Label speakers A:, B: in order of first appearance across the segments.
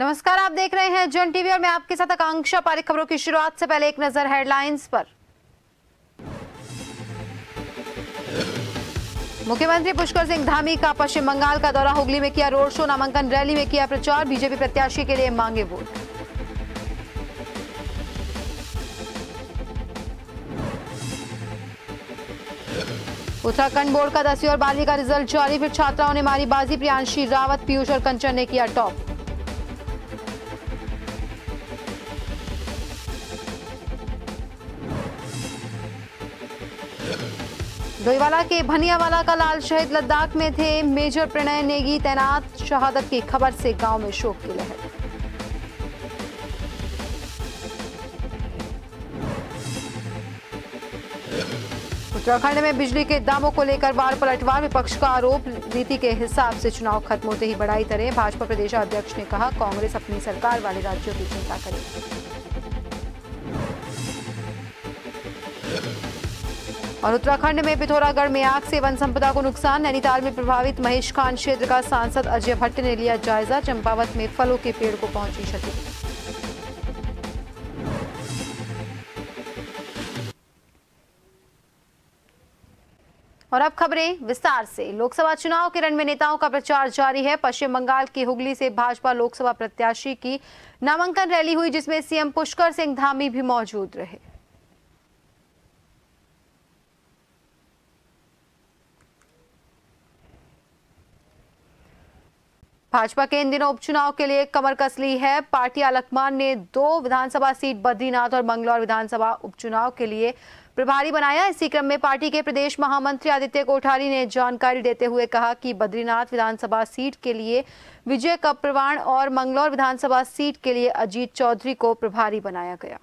A: नमस्कार, आप देख रहे हैं जन टीवी और मैं आपके साथ आकांक्षा पारिक। खबरों की शुरुआत से पहले एक नजर हेडलाइंस पर। मुख्यमंत्री पुष्कर सिंह धामी का पश्चिम बंगाल का दौरा, हुगली में किया रोड शो, नामांकन रैली में किया प्रचार, बीजेपी प्रत्याशी के लिए मांगे वोट। उत्तराखंड बोर्ड का 10वीं और 12वीं का रिजल्ट जारी, फिर छात्राओं ने मारी बाजी, प्रियांशी रावत, पीयूष और कंचन ने किया टॉप। डोईवाला के भनियावाला का लाल शहीद, लद्दाख में थे मेजर प्रणय नेगी तैनात, शहादत की खबर से गांव में शोक की लहर। उत्तराखंड में बिजली के दामों को लेकर वार पलटवार, विपक्ष का आरोप, रीति के हिसाब से चुनाव खत्म होते ही बढ़ाई दरें। भाजपा प्रदेशाध्यक्ष ने कहा, कांग्रेस अपनी सरकार वाले राज्यों की चिंता करे। और उत्तराखंड में पिथौरागढ़ में आग से वन संपदा को नुकसान, नैनीताल में प्रभावित महेश खान क्षेत्र का सांसद अजय भट्ट ने लिया जायजा, चंपावत में फलों के पेड़ को पहुंची क्षति। और अब खबरें विस्तार से। लोकसभा चुनाव के रण में नेताओं का प्रचार जारी है। पश्चिम बंगाल की हुगली से भाजपा लोकसभा प्रत्याशी की नामांकन रैली हुई, जिसमें सीएम पुष्कर सिंह धामी भी मौजूद रहे। भाजपा के इन दिनों उपचुनाव के लिए कमर कस ली है। पार्टी आलकमान ने 2 विधानसभा सीट बद्रीनाथ और मंगलौर विधानसभा उपचुनाव के लिए प्रभारी बनाया। इसी क्रम में पार्टी के प्रदेश महामंत्री आदित्य कोठारी ने जानकारी देते हुए कहा कि बद्रीनाथ विधानसभा सीट के लिए विजय कप्रवाण और मंगलौर विधानसभा सीट के लिए अजीत चौधरी को प्रभारी बनाया गया।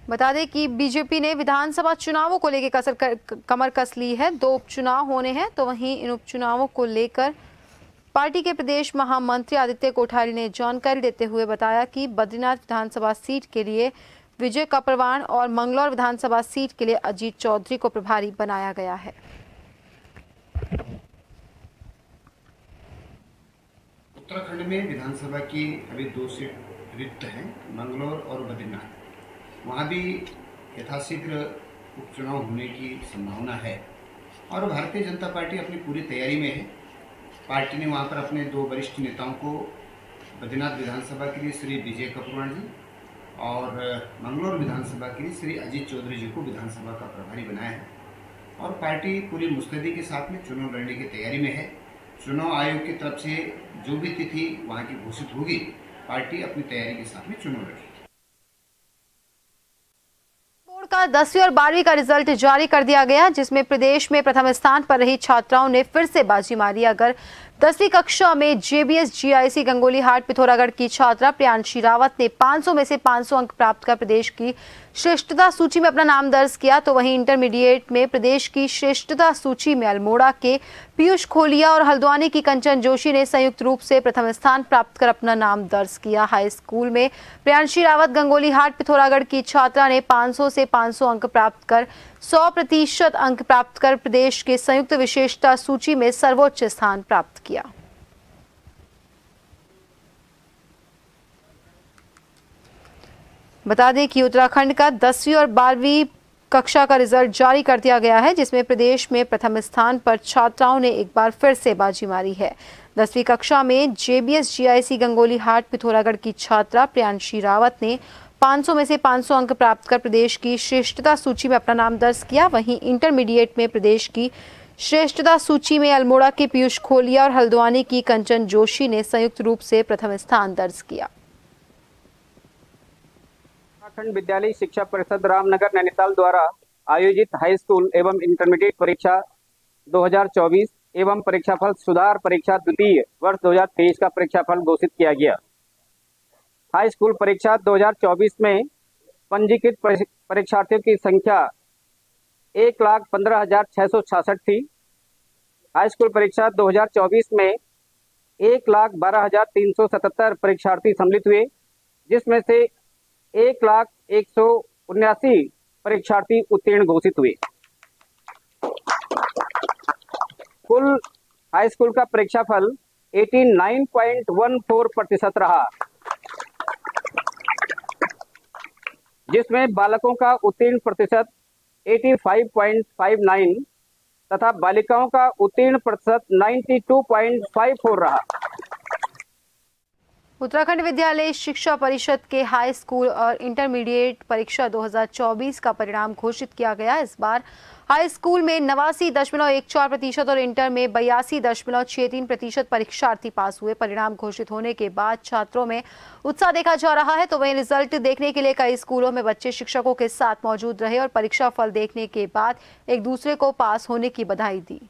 A: बता दें कि बीजेपी ने विधानसभा चुनावों को लेकर कमर कस ली है। 2 उपचुनाव होने हैं, तो वहीं इन उपचुनावों को लेकर पार्टी के प्रदेश महामंत्री आदित्य कोठारी ने जानकारी देते हुए बताया कि बद्रीनाथ विधानसभा सीट के लिए विजय कप्रवाण और मंगलौर विधानसभा सीट के लिए अजीत चौधरी को प्रभारी बनाया गया है।
B: उत्तराखंड में विधानसभा की अभी 2 सीट रिक्त हैं, मंगलौर और बद्रीनाथ। वहाँ भी यथाशीघ्र उपचुनाव होने की संभावना है और भारतीय जनता पार्टी अपनी पूरी तैयारी में है। पार्टी ने वहाँ पर अपने 2 वरिष्ठ नेताओं को बद्रीनाथ विधानसभा के लिए श्री विजय कप्रवाण जी और मंगलौर विधानसभा के लिए श्री अजीत चौधरी जी को विधानसभा का प्रभारी बनाया है और पार्टी पूरी मुस्तैदी के साथ में चुनाव लड़ने की तैयारी में है। चुनाव आयोग की तरफ से जो भी तिथि वहाँ की घोषित होगी, पार्टी अपनी तैयारी के साथ में चुनाव लड़ेगी।
A: का 10वीं और 12वीं का रिजल्ट जारी कर दिया गया, जिसमें प्रदेश में प्रथम स्थान पर रही छात्राओं ने फिर से बाजी मारी। अगर 10वीं कक्षा में जेबीएस जीआईसी गंगोली हाट पिथौरागढ़ की छात्रा प्रियांशी रावत ने 500 में से 500 अंक प्राप्त कर प्रदेश की श्रेष्ठता सूची में अपना नाम दर्ज किया, तो वहीं इंटरमीडिएट में प्रदेश की श्रेष्ठता सूची में अल्मोड़ा के पीयूष खोलिया और हल्द्वानी की कंचन जोशी ने संयुक्त रूप से प्रथम स्थान प्राप्त कर अपना नाम दर्ज किया। हाई स्कूल में प्रियांशी रावत गंगोली हाट पिथौरागढ़ की छात्रा ने 500 से 500 अंक प्राप्त कर 100% अंक प्राप्त कर प्रदेश के संयुक्त विशेषता सूची में सर्वोच्च स्थान प्राप्त किया। बता दें कि उत्तराखंड का 10वीं और 12वीं कक्षा का रिजल्ट जारी कर दिया गया है, जिसमें प्रदेश में प्रथम स्थान पर छात्राओं ने एक बार फिर से बाजी मारी है। 10वीं कक्षा में जेबीएस जीआईसी गंगोली हाट पिथौरागढ़ की छात्रा प्रियांशी रावत ने 500 में से 500 अंक प्राप्त कर प्रदेश की श्रेष्ठता सूची में अपना नाम दर्ज किया। वहीं इंटरमीडिएट में प्रदेश की श्रेष्ठता सूची में अल्मोड़ा के पीयूष खोलिया और हल्द्वानी की कंचन जोशी ने संयुक्त रूप से प्रथम स्थान दर्ज किया।
C: उत्तराखंड विद्यालय शिक्षा परिषद रामनगर नैनीताल द्वारा आयोजित हाई स्कूल एवं इंटरमीडिएट परीक्षा 2024 एवं परीक्षाफल सुधार परीक्षा द्वितीय वर्ष 2023 का परीक्षाफल घोषित किया गया। हाई स्कूल परीक्षा 2024 में पंजीकृत परीक्षार्थियों की संख्या 1,15,666 थी। हाई स्कूल परीक्षा 2024 में 1,12,377 परीक्षार्थी सम्मिलित हुए। जिसमें से 1,179 परीक्षार्थी उत्तीर्ण घोषित हुए। कुल हाई स्कूल का परीक्षाफल 89.14% रहा, जिसमें बालकों का उत्तीर्ण प्रतिशत 85.59 तथा बालिकाओं का उत्तीर्ण प्रतिशत 92.54 रहा।
A: उत्तराखंड विद्यालय शिक्षा परिषद के हाई स्कूल और इंटरमीडिएट परीक्षा 2024 का परिणाम घोषित किया गया। इस बार हाई स्कूल में 89.14% और इंटर में 82.63% परीक्षार्थी पास हुए। परिणाम घोषित होने के बाद छात्रों में उत्साह देखा जा रहा है, तो वहीं रिजल्ट देखने के लिए कई स्कूलों में बच्चे शिक्षकों के साथ मौजूद रहे और परीक्षा फल देखने के बाद एक दूसरे को पास होने की बधाई दी।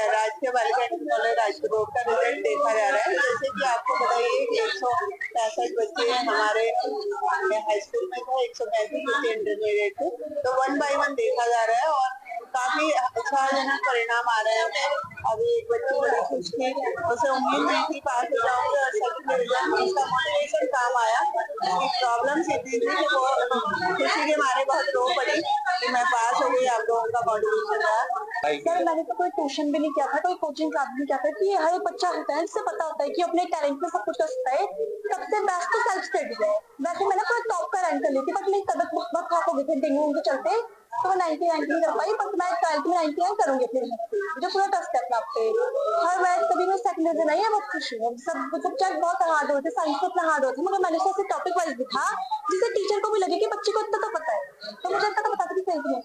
D: राजकीय बालिका इंटर कॉलेज राजकोट का रिजल्ट देखा जा रहा है। जैसे कि आपको बताइए कि 165 बच्चे हमारे हाई स्कूल में थे, 135 बच्चे इंटरमीडिएट थे, तो 1 बाय 1 देखा जा रहा है और काफी उत्साहजनक परिणाम आ रहे हैं। अभी एक बच्ची बड़ी खुश थी, उसे उम्मीद नहीं थी पास हो जाऊंगी और सेकंड डिवीजन में उसका मोटिवेशन काम आया। प्रॉब्लम थी कि वो खुशी के मारे बहुत रो पड़ी कि मैं पास हो गई, आप लोगों का मोटिवेशन रहा।
E: सर मैंने तो कोई ट्यूशन भी नहीं किया था, कोई कोचिंग क्लास भी नहीं किया था कि हर बच्चा होता है जिससे पता होता है कि अपने टैलेंट में सब कुछ कर सकता है। सबसे बेस्ट तो सेल्फ स्टडी है। वैसे मैंने पूरा टॉप का रैंक कर ली थी, बट मेरी तबियत बहुत खराब हो गई थी डेंगू के चलते, तो मैं 99 नहीं कर पाई, बट मैं 12th में 99 करूंगी अपने मुझे पूरा ट्रस्ट है अपने आप पे। हर मैथ कभी मैं सेकंड डिवीजन आई है, बहुत खुश हूँ। सब सब्जेक्ट बहुत हार्ड होते, साइंस तो इतना हार्ड होता है, मगर मैंने उसे टॉपिक वाइज दिखा जिससे टीचर को भी लगे कि बच्चे को इतना तो पता है, तो मुझे इतना तो पता था कि सही नहीं।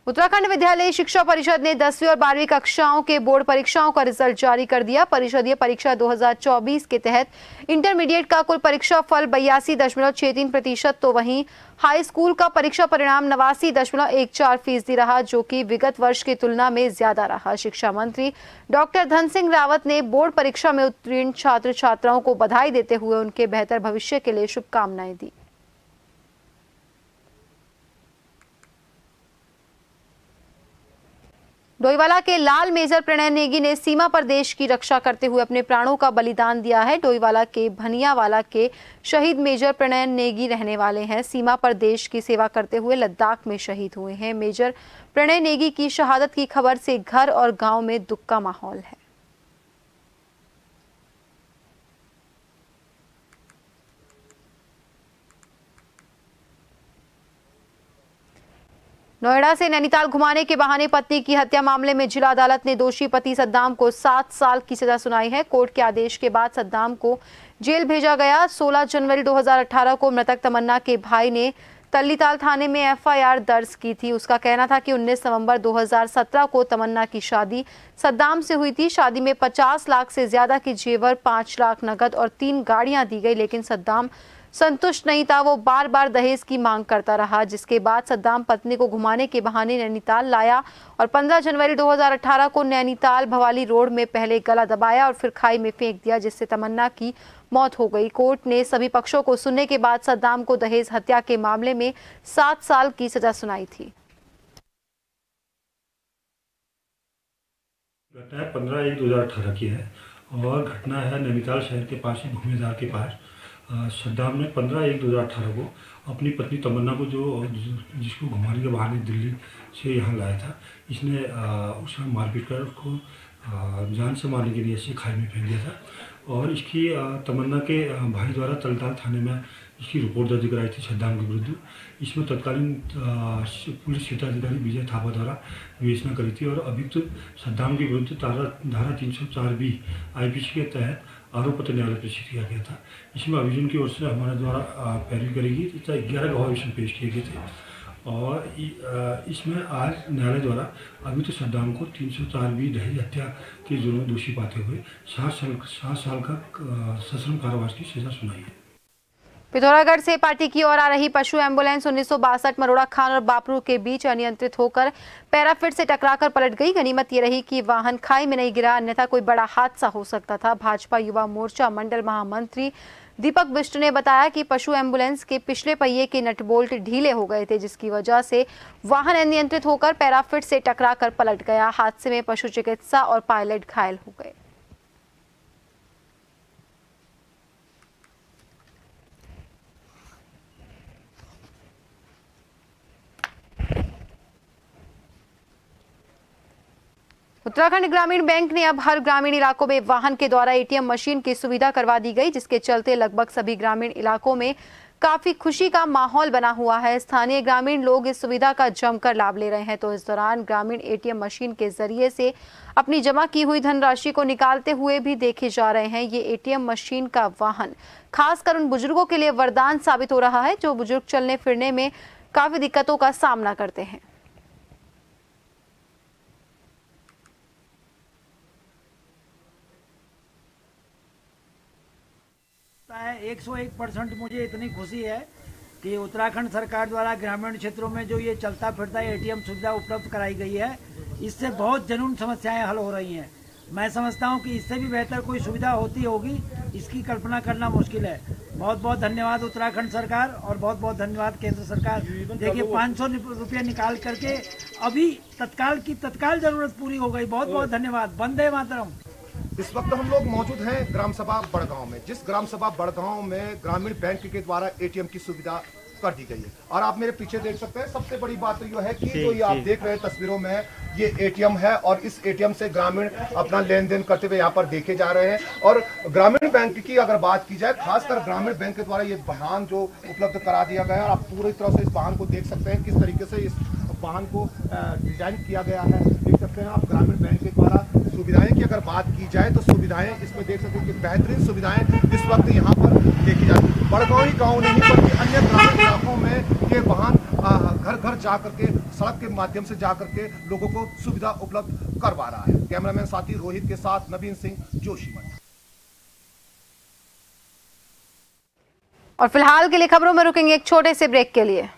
A: उत्तराखंड विद्यालय शिक्षा परिषद ने 10वीं और 12वीं कक्षाओं के बोर्ड परीक्षाओं का रिजल्ट जारी कर दिया। परिषदीय परीक्षा 2024 के तहत इंटरमीडिएट का कुल परीक्षा फल 82.63%, तो वहीं हाई स्कूल का परीक्षा परिणाम 89.14% रहा, जो कि विगत वर्ष की तुलना में ज्यादा रहा। शिक्षा मंत्री डॉक्टर धन सिंह रावत ने बोर्ड परीक्षा में उत्तीर्ण छात्र छात्राओं को बधाई देते हुए उनके बेहतर भविष्य के लिए शुभकामनाएं दी। डोईवाला के लाल मेजर प्रणय नेगी ने सीमा पर देश की रक्षा करते हुए अपने प्राणों का बलिदान दिया है। डोईवाला के भनियावाला के शहीद मेजर प्रणय नेगी रहने वाले हैं। सीमा पर देश की सेवा करते हुए लद्दाख में शहीद हुए हैं। मेजर प्रणय नेगी की शहादत की खबर से घर और गांव में दुख का माहौल है। नोएडा से नैनीताल घुमाने के बहाने पत्नी की हत्या मामले में जिला अदालत ने दोषी पति सद्दाम को 7 साल की सजा सुनाई है। कोर्ट के आदेश के बाद सद्दाम को जेल भेजा गया। 16 जनवरी 2018 को मृतक तमन्ना के भाई ने तल्लीताल थाने में एफआईआर दर्ज की थी। उसका कहना था कि 19 नवंबर 2017 को तमन्ना की शादी सद्दाम से हुई थी। शादी में 50 लाख से ज्यादा के जेवर, 5 लाख नगद और 3 गाड़ियां दी गई, लेकिन सद्दाम संतुष्ट नहीं था। वो बार बार दहेज की मांग करता रहा, जिसके बाद सद्दाम पत्नी को घुमाने के बहाने नैनीताल लाया और 15 जनवरी 2018 को नैनीताल भवाली रोड में पहले गला दबाया और फिर खाई में फेंक दिया, जिससे तमन्ना की मौत हो गई। कोर्ट ने सभी पक्षों को सुनने के बाद सद्दाम को दहेज हत्या के मामले में 7 साल की सजा सुनाई थी।
F: घटना 15/1/2018 की है और घटना है नैनीताल शहर के पास ही भूमिदार के पास। सद्दाम ने 15/1/2018 को अपनी पत्नी तमन्ना को जिसको घुमाने के बहाने दिल्ली से यहाँ लाया था, इसने उसे मारपीट कर उसको जान से मारने के लिए इसे खाई में फेंक दिया था और इसकी तमन्ना के भाई द्वारा तल्लीताल थाने में इसकी रिपोर्ट दर्ज कराई थी सद्दाम के विरुद्ध। इसमें तत्कालीन पुलिस क्षेत्राधिकारी विजय थापा द्वारा विवेचना करी थी और अभियुक्त सद्दाम के विरुद्ध धारा 304B IPC के तहत आरोप पत्र न्यायालय पेश किया गया था। इसमें अभियोजन की ओर से हमारे द्वारा पैरवी करी गई तथा 11 गवाह पेश किए गए थे और इसमें आज न्यायालय द्वारा अभियुक्त सद्दाम को 304 दहेज हत्या के जुर्म में दोषी पाते हुए 7 साल का सश्रम कारावास की सजा सुनाई है।
A: पिथौरागढ़ से पार्टी की ओर आ रही पशु एम्बुलेंस 1962 मरोड़ा खान और बापरू के बीच अनियंत्रित होकर पैराफिट से टकराकर पलट गई। गनीमत ये रही कि वाहन खाई में नहीं गिरा, अन्यथा कोई बड़ा हादसा हो सकता था। भाजपा युवा मोर्चा मंडल महामंत्री दीपक बिष्ट ने बताया कि पशु एम्बुलेंस के पिछले पहिए के नट बोल्ट ढीले हो गए थे, जिसकी वजह से वाहन अनियंत्रित होकर पैराफिट से टकराकर पलट गया। हादसे में पशु चिकित्सा और पायलट घायल हो गए। उत्तराखंड ग्रामीण बैंक ने अब हर ग्रामीण इलाकों में वाहन के द्वारा एटीएम मशीन की सुविधा करवा दी गई, जिसके चलते लगभग सभी ग्रामीण इलाकों में काफी खुशी का माहौल बना हुआ है। स्थानीय ग्रामीण लोग इस सुविधा का जमकर लाभ ले रहे हैं। तो इस दौरान ग्रामीण एटीएम मशीन के जरिए से अपनी जमा की हुई धनराशि को निकालते हुए भी देखे जा रहे हैं। ये एटीएम मशीन का वाहन खासकर उन बुजुर्गों के लिए वरदान साबित हो रहा है जो बुजुर्ग चलने फिरने में काफी दिक्कतों का सामना करते हैं।
G: 101% मुझे इतनी खुशी है कि उत्तराखंड सरकार द्वारा ग्रामीण क्षेत्रों में जो ये चलता फिरता एटीएम सुविधा उपलब्ध कराई गई है, इससे बहुत जरूर समस्याएं हल हो रही हैं। मैं समझता हूं कि इससे भी बेहतर कोई सुविधा होती होगी, इसकी कल्पना करना मुश्किल है। बहुत बहुत धन्यवाद उत्तराखंड सरकार और बहुत बहुत धन्यवाद केंद्र सरकार। देखिए 500 रुपये निकाल करके अभी तत्काल जरूरत पूरी हो गई। बहुत बहुत धन्यवाद। वंदे मातरम।
H: इस वक्त हम लोग मौजूद हैं ग्राम सभा बड़गांव में, जिस ग्राम सभा बड़गांव में ग्रामीण बैंक के द्वारा एटीएम की सुविधा कर दी गई है। और आप मेरे पीछे देख सकते हैं, सबसे बड़ी बात तो यह है कि जो ये आप देख रहे हैं तस्वीरों में, ये एटीएम है और इस एटीएम से ग्रामीण अपना लेन देन करते हुए यहाँ पर देखे जा रहे हैं। और ग्रामीण बैंक की अगर बात की जाए, खासकर ग्रामीण बैंक के द्वारा ये वाहन जो उपलब्ध करा दिया गया है, आप पूरी तरह से इस वाहन को देख सकते हैं किस तरीके से इस वाहन को डिजाइन किया गया है। देख सकते हैं आप ग्रामीण बैंक के द्वारा सुविधाएं की अगर बात की जाए तो सुविधाएं इसमें देख सकते हैं कि बेहतरीन सुविधाएं इस वक्त यहाँ पर देखी जाती है। बड़गांव ही गाँव नहीं बल्कि अन्य ग्रामीण इलाकों में ये वाहन घर घर जा करके सड़क के माध्यम से जा करके लोगों को सुविधा उपलब्ध करवा रहा है। कैमरामैन साथी रोहित के साथ नवीन सिंह, जोशीमठ।
A: और फिलहाल के लिए खबरों में रुकेंगे एक छोटे से ब्रेक के लिए।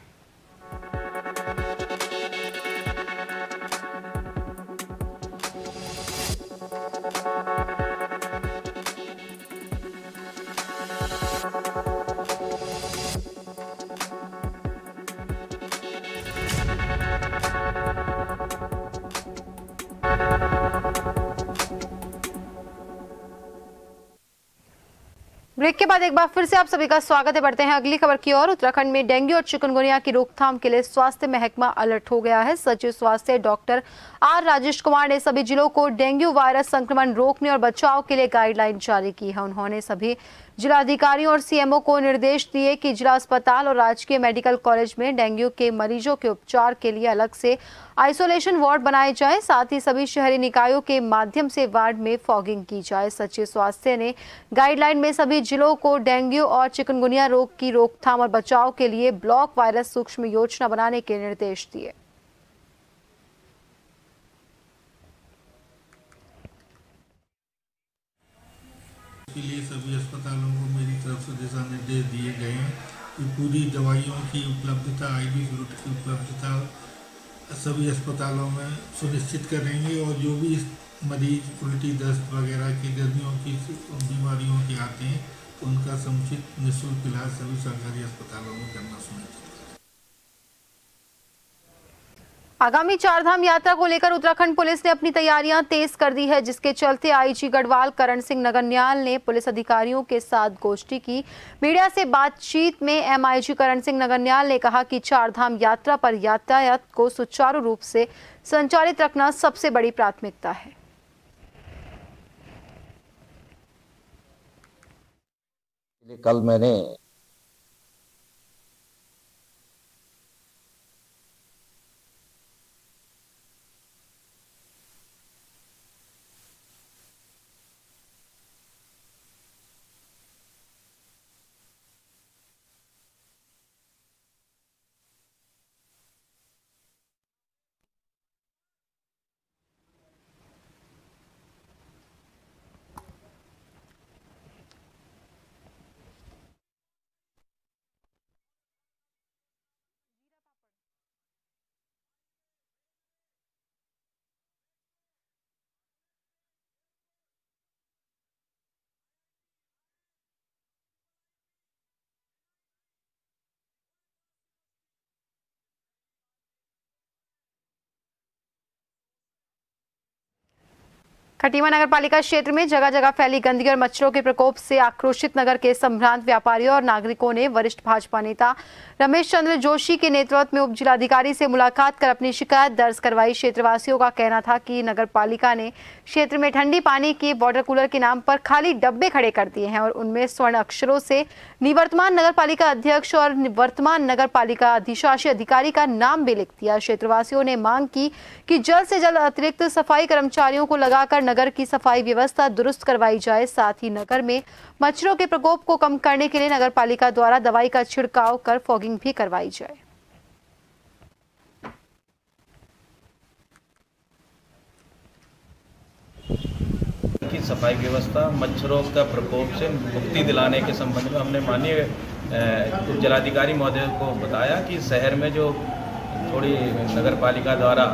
A: ब्रेक के बाद एक बार फिर से आप सभी का स्वागत है। बढ़ते हैं अगली खबर की ओर। उत्तराखंड में डेंगू और चिकनगुनिया की रोकथाम के लिए स्वास्थ्य महकमा अलर्ट हो गया है। सचिव स्वास्थ्य डॉक्टर आर राजेश कुमार ने सभी जिलों को डेंगू वायरस संक्रमण रोकने और बचाव के लिए गाइडलाइन जारी की है। उन्होंने सभी जिलाधिकारियों और सीएमओ को निर्देश दिए कि जिला अस्पताल और राजकीय मेडिकल कॉलेज में डेंगू के मरीजों के उपचार के लिए अलग से आइसोलेशन वार्ड बनाए जाए। साथ ही सभी शहरी निकायों के माध्यम से वार्ड में फॉगिंग की जाए। सचिव स्वास्थ्य ने गाइडलाइन में सभी जिलों को डेंगू और चिकनगुनिया रोग की रोकथाम और बचाव के लिए ब्लॉक वायरस सूक्ष्म योजना बनाने के निर्देश दिए।
I: के लिए सभी अस्पतालों को मेरी तरफ से दिशा निर्देश दिए गए हैं कि पूरी दवाइयों की उपलब्धता, IV फ्लूइड की उपलब्धता सभी अस्पतालों में सुनिश्चित करेंगे और जो भी मरीज उल्टी, दस्त वगैरह की गर्मियों की बीमारियों के आते हैं तो उनका समुचित निःशुल्क इलाज सभी सरकारी अस्पतालों में करना सुनिश्चित।
A: आगामी चारधाम यात्रा को लेकर उत्तराखंड पुलिस ने अपनी तैयारियां तेज कर दी है, जिसके चलते आईजी गढ़वाल करण सिंह नगरन्याल ने पुलिस अधिकारियों के साथ गोष्ठी की। मीडिया से बातचीत में MIG करण सिंह नगरन्याल ने कहा कि चारधाम यात्रा पर यातायात को सुचारू रूप से संचालित रखना सबसे बड़ी प्राथमिकता है।
J: कल मैंने
A: खटीमा नगर पालिका क्षेत्र में जगह जगह फैली गंदगी और मच्छरों के प्रकोप से आक्रोशित नगर के संभ्रांत व्यापारियों और नागरिकों ने वरिष्ठ भाजपा नेता रमेश चंद्र जोशी के नेतृत्व में उप जिलाधिकारी से मुलाकात कर अपनी शिकायत दर्ज करवाई। क्षेत्रवासियों का कहना था कि नगर पालिका ने क्षेत्र में ठंडी पानी के वाटर कूलर के नाम पर खाली डब्बे खड़े कर दिए हैं और उनमें स्वर्ण अक्षरों से निवर्तमान नगर पालिका अध्यक्ष और वर्तमान नगर पालिका अधिशासी अधिकारी का नाम भी लिख दिया। क्षेत्रवासियों ने मांग की कि जल्द से जल्द अतिरिक्त सफाई कर्मचारियों को लगाकर नगर की सफाई व्यवस्था दुरुस्त करवाई जाए। साथ ही नगर में मच्छरों के प्रकोप को कम करने के लिए नगर पालिका द्वारा दवाई का छिड़काव कर फॉगिंग भी करवाई जाए।
J: की सफाई व्यवस्था मच्छरों का प्रकोप से मुक्ति दिलाने के संबंध में हमने माननीय उप जिलाधिकारी महोदय को बताया कि शहर में जो थोड़ी नगर पालिका द्वारा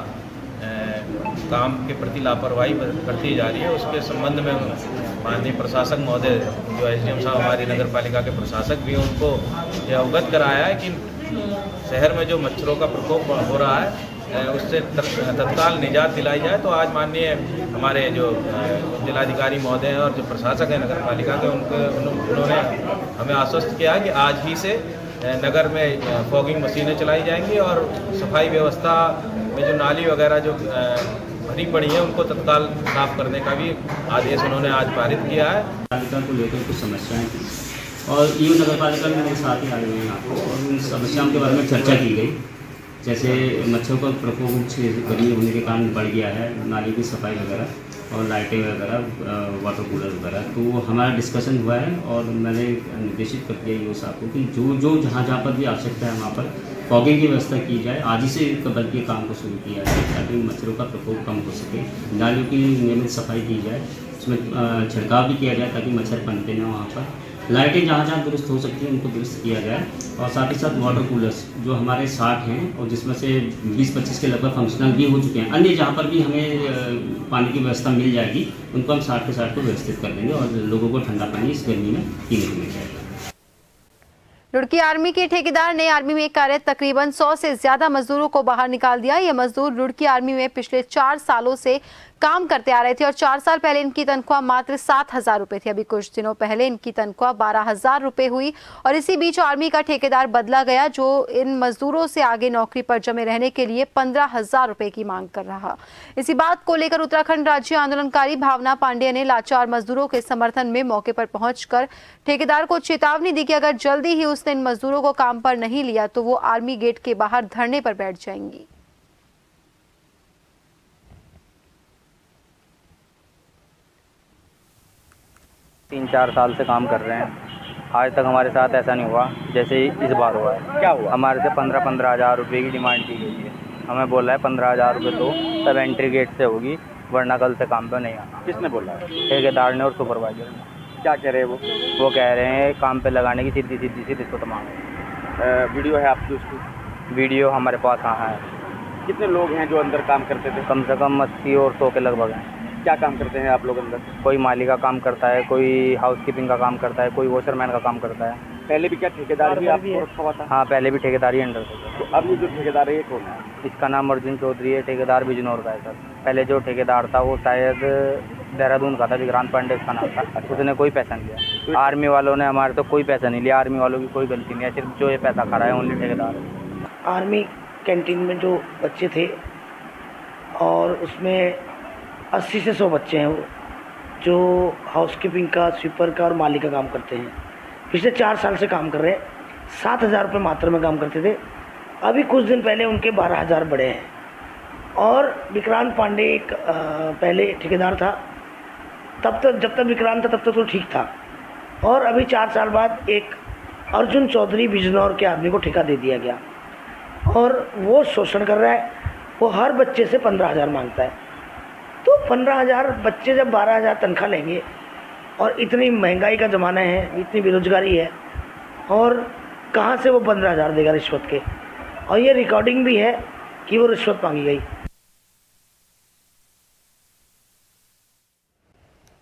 J: काम के प्रति लापरवाही करती जा रही है, उसके संबंध में माननीय प्रशासक महोदय जो एसडीएम साहब हमारी नगर पालिका के प्रशासक भी हैं, उनको यह अवगत कराया है कि शहर में जो मच्छरों का प्रकोप हो रहा है उससे तत्काल निजात दिलाई जाए। तो आज माननीय हमारे जो जिलाधिकारी महोदय हैं और जो प्रशासक हैं नगर पालिका के उन्होंने हमें आश्वस्त किया कि आज ही से नगर में फॉगिंग मशीनें चलाई जाएंगी और सफाई व्यवस्था में जो नाली वगैरह जो भरी पड़ी है उनको तत्काल साफ करने का भी आदेश उन्होंने आज पारित किया है।
K: पालिका को लेकर कुछ समस्याएं थी और यूँ नगर पालिका में मेरे साथ ही आए हुए हैं आपको और उन समस्याओं के बारे में चर्चा की गई। जैसे मच्छरों का प्रकोप गर्मी होने के कारण बढ़ गया है, नाली की सफाई वगैरह और लाइटें वगैरह, वाटर कूलर वगैरह, तो हमारा डिस्कशन हुआ है और मैंने निर्देशित कर दिया यूँ साहब को कि जो जहाँ पर भी आवश्यकता है वहाँ पर फॉगिंग की व्यवस्था की जाए। आज ही से बल्कि काम को शुरू किया जाए ताकि मच्छरों का प्रकोप कम हो सके। नालियों की नियमित सफाई की जाए, उसमें छिड़काव भी किया जाए ताकि मच्छर पनपे ना वहाँ पर। लाइटें जहाँ दुरुस्त हो सकती हैं उनको दुरुस्त किया जाए और साथ ही साथ वाटर कूलर्स जो हमारे 60 हैं और जिसमें से 20-25 के लगभग फंक्शनल भी हो चुके हैं, अन्य जहाँ पर भी हमें पानी की व्यवस्था मिल जाएगी उनको हम 60 के 60 को व्यवस्थित कर देंगे और लोगों को ठंडा पानी इस गर्मी में पीने को मिल जाएगा।
A: रुड़की आर्मी के ठेकेदार ने आर्मी में कार्यरत तकरीबन 100 से ज्यादा मजदूरों को बाहर निकाल दिया। ये मजदूर रुड़की आर्मी में पिछले 4 सालों से काम करते आ रहे थे और 4 साल पहले इनकी तनख्वाह मात्र 7,000 रुपए थी। अभी कुछ दिनों पहले इनकी तनख्वाह 12,000 रुपए हुई और इसी बीच आर्मी का ठेकेदार बदला गया जो इन मजदूरों से आगे नौकरी पर जमे रहने के लिए 15,000 रुपए की मांग कर रहा। इसी बात को लेकर उत्तराखंड राज्य आंदोलनकारी भावना पांडे ने लाचार मजदूरों के समर्थन में मौके पर पहुंचकर ठेकेदार को चेतावनी दी कि अगर जल्दी ही उसने इन मजदूरों को काम पर नहीं लिया तो वो आर्मी गेट के बाहर धरने पर बैठ जाएंगी।
C: तीन 4 साल से काम कर रहे हैं, आज तक हमारे साथ ऐसा नहीं हुआ जैसे इस बार हुआ है। क्या हुआ? हमारे से 15,000 रुपये की डिमांड की गई है। हमें बोला है 15,000 रुपये दो तब एंट्री गेट से होगी, वरना कल से काम पर नहीं आना। किसने बोला है? ठेकेदार ने और सुपरवाइजर ने। क्या कह रहे हैं वो कह रहे हैं काम पे लगाने की सीधी रिश्वत मांग। वीडियो है आपकी उसकी? वीडियो हमारे पास हाँ है। कितने लोग हैं जो अंदर काम करते थे? कम से कम 80 और 100 के लगभग हैं। क्या काम करते हैं आप लोग अंदर? कोई माली का काम करता है, कोई हाउसकीपिंग का काम करता है, कोई वॉशरमैन का काम करता है। पहले भी क्या ठेकेदार भी आपको रखा हुआ था? हाँ, पहले भी ठेकेदारी अंडर था। तो अब ये जो ठेकेदार है ये कौन है? इसका नाम अर्जुन चौधरी है, ठेकेदार बिजनौर का है सर। पहले जो ठेकेदार था वो शायद देहरादून का था, विक्रांत पांडे उसका नाम था। उसने कोई पैसा नहीं लिया। आर्मी वालों ने हमारे तो कोई पैसा नहीं लिया, आर्मी वालों की कोई गलती नहीं है, सिर्फ जो ये पैसा खा रहा है ओनली ठेकेदार।
L: आर्मी कैंटीन में जो बच्चे थे और उसमें 80 से 100 बच्चे हैं वो जो हाउसकीपिंग का, स्वीपर का और माली का काम करते हैं। पिछले 4 साल से काम कर रहे हैं। 7,000 रुपये मात्र में काम करते थे। अभी कुछ दिन पहले उनके 12,000 बढ़े हैं। और विक्रांत पांडे एक पहले ठेकेदार था, तब तक जब तक विक्रांत था तब तक तो ठीक था। और अभी 4 साल बाद एक अर्जुन चौधरी बिजनौर के आदमी को ठेका दे दिया गया और वो शोषण कर रहा है। वो हर बच्चे से 15,000 मांगता है। तो 15,000 बच्चे जब 12,000 तनख्वाह लेंगे और इतनी महंगाई का ज़माना है, इतनी बेरोजगारी है, और कहाँ से वो 15,000 देगा रिश्वत के? और ये रिकॉर्डिंग भी है कि वो रिश्वत मांगी गई।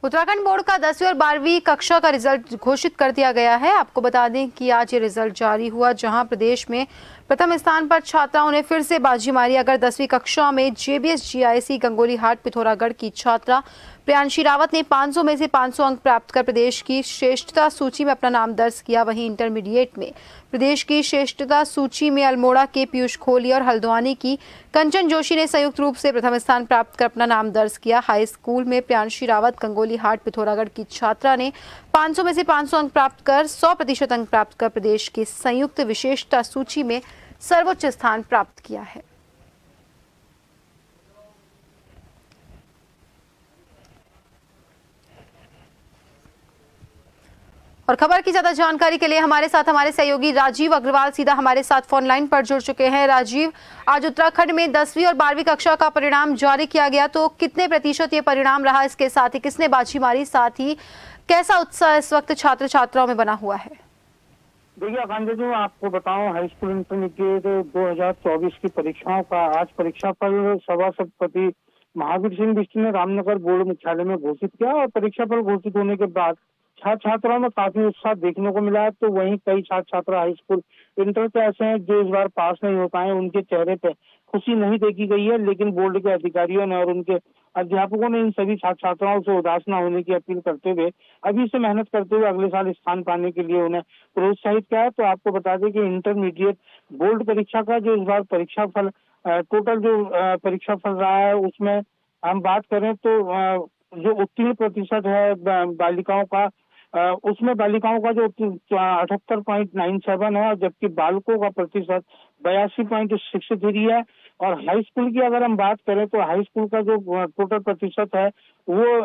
A: उत्तराखंड बोर्ड का 10वीं और 12वीं कक्षा का रिजल्ट घोषित कर दिया गया है। आपको बता दें कि आज ये रिजल्ट जारी हुआ, जहां प्रदेश में प्रथम स्थान पर छात्राओं ने फिर से बाजी मारी। अगर 10वीं कक्षा में JBS GIC गंगोली हाट पिथौरागढ़ की छात्रा प्रियांशी रावत ने 500 में से 500 अंक प्राप्त कर प्रदेश की श्रेष्ठता सूची में अपना नाम दर्ज किया, वहीं इंटरमीडिएट में प्रदेश की श्रेष्ठता सूची में अल्मोड़ा के पीयूष खोली और हल्द्वानी की कंचन जोशी ने संयुक्त रूप से प्रथम स्थान प्राप्त कर अपना नाम दर्ज किया। हाई स्कूल में प्रियांशी रावत गंगोली हाट पिथौरागढ़ की छात्रा ने 500 में से 500 अंक प्राप्त कर 100% अंक प्राप्त कर प्रदेश की संयुक्त विशेषता सूची में सर्वोच्च स्थान प्राप्त किया है। और खबर की ज्यादा जानकारी के लिए हमारे सहयोगी राजीव अग्रवाल सीधा हमारे साथ फोन लाइन पर जुड़ चुके हैं। राजीव, आज उत्तराखंड में 10वीं और 12वीं कक्षा का परिणाम जारी किया गया, तो कितने प्रतिशत ये परिणाम रहा, इसके साथ ही किसने बाजी मारी, साथ ही कैसा उत्साह इस वक्त छात्र छात्राओं में बना हुआ है?
M: देखिए आकांक्षा जी, आपको बताऊं, हाई स्कूल इंटरमीडिएट 2024 की परीक्षाओं का आज परीक्षाफल सभापति महावीर सिंह बिष्ट ने रामनगर बोर्ड मुख्यालय में घोषित किया और परीक्षाफल घोषित होने के बाद छात्र छात्राओं में काफी उत्साह देखने को मिला है। तो वहीं कई छात्र छात्रा हाई स्कूल इंटर के ऐसे हैं जो इस बार पास नहीं हो पाए, उनके चेहरे पे खुशी नहीं देखी गई है, लेकिन बोर्ड के अधिकारियों ने और उनके अध्यापकों ने इन सभी छात्र छात्राओं से उदास न होने की अपील करते हुए अभी से मेहनत करते हुए अगले साल स्थान पाने के लिए उन्हें प्रोत्साहित किया है। तो आपको बता दें कि इंटरमीडिएट बोर्ड परीक्षा का जो इस बार परीक्षाफल टोटल जो परीक्षाफल रहा है उसमें हम बात करें तो जो उत्तीर्ण प्रतिशत है बालिकाओं का, उसमें बालिकाओं का जो 78.97 है, जबकि बालकों का प्रतिशत 82.63 है। और हाई स्कूल की अगर हम बात करें तो हाई स्कूल का जो टोटल प्रतिशत है वो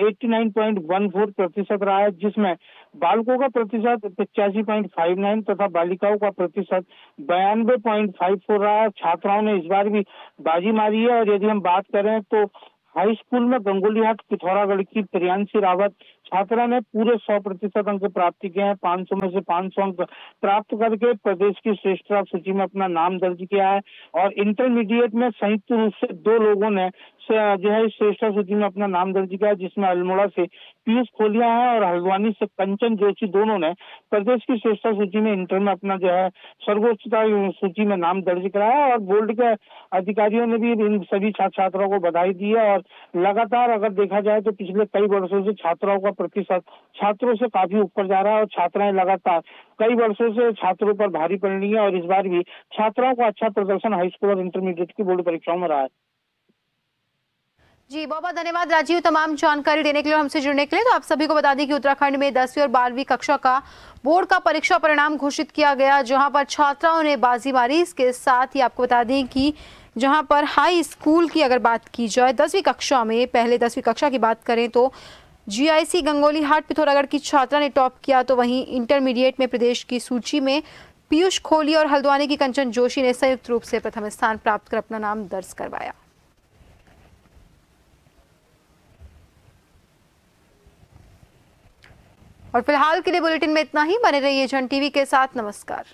M: 89.14 प्रतिशत रहा है, जिसमें बालकों का प्रतिशत 85.59 तथा बालिकाओं का प्रतिशत 92.54 रहा है। छात्राओं ने इस बार भी बाजी मारी है। और यदि हम बात करें तो हाई स्कूल में गंगोली हाट पिथौरागढ़ की प्रियांशी रावत छात्रा ने पूरे 100% अंक प्राप्ति किए हैं। 500 में से 500 अंक प्राप्त करके प्रदेश की श्रेष्ठता सूची में अपना नाम दर्ज किया है। और इंटरमीडिएट में संयुक्त रूप से 2 लोगों ने जो है श्रेष्ठता सूची में अपना नाम दर्ज किया, जिसमें अल्मोड़ा से पीयूष खोलिया है और हल्द्वानी से कंचन जोशी दोनों ने प्रदेश की श्रेष्ठता सूची में इंटर में अपना जो है सर्वोच्चता सूची में नाम दर्ज कराया। और बोर्ड के अधिकारियों ने भी इन सभी छात्र छात्राओं को बधाई दी है। और लगातार अगर देखा जाए तो पिछले कई वर्षों से छात्राओं का प्रतिशत छात्रों से काफी ऊपर जा रहा है और छात्राएं लगातार कई वर्षों से छात्रों पर भारी पड़ रही है। और इस बार भी छात्राओं का अच्छा प्रदर्शन हाई स्कूल और इंटरमीडिएट की बोर्ड परीक्षाओं में रहा है।
A: जी, बहुत बहुत धन्यवाद राजीव तमाम जानकारी देने के लिए और हमसे जुड़ने के लिए। तो आप सभी को बता दें कि उत्तराखंड में 10वीं और 12वीं कक्षा का बोर्ड का परीक्षा परिणाम घोषित किया गया, जहां पर छात्राओं ने बाजी मारी। इसके साथ ही आपको बता दें कि जहां पर हाई स्कूल की अगर बात की जाए 10वीं कक्षा में, पहले 10वीं कक्षा की बात करें तो GIC गंगोली हाट पिथौरागढ़ की छात्रा ने टॉप किया। तो वहीं इंटरमीडिएट में प्रदेश की सूची में पीयूष खोली और हल्द्वानी की कंचन जोशी ने संयुक्त रूप से प्रथम स्थान प्राप्त कर अपना नाम दर्ज करवाया। और फिलहाल के लिए बुलेटिन में इतना ही। बने रहिए जन टीवी के साथ। नमस्कार।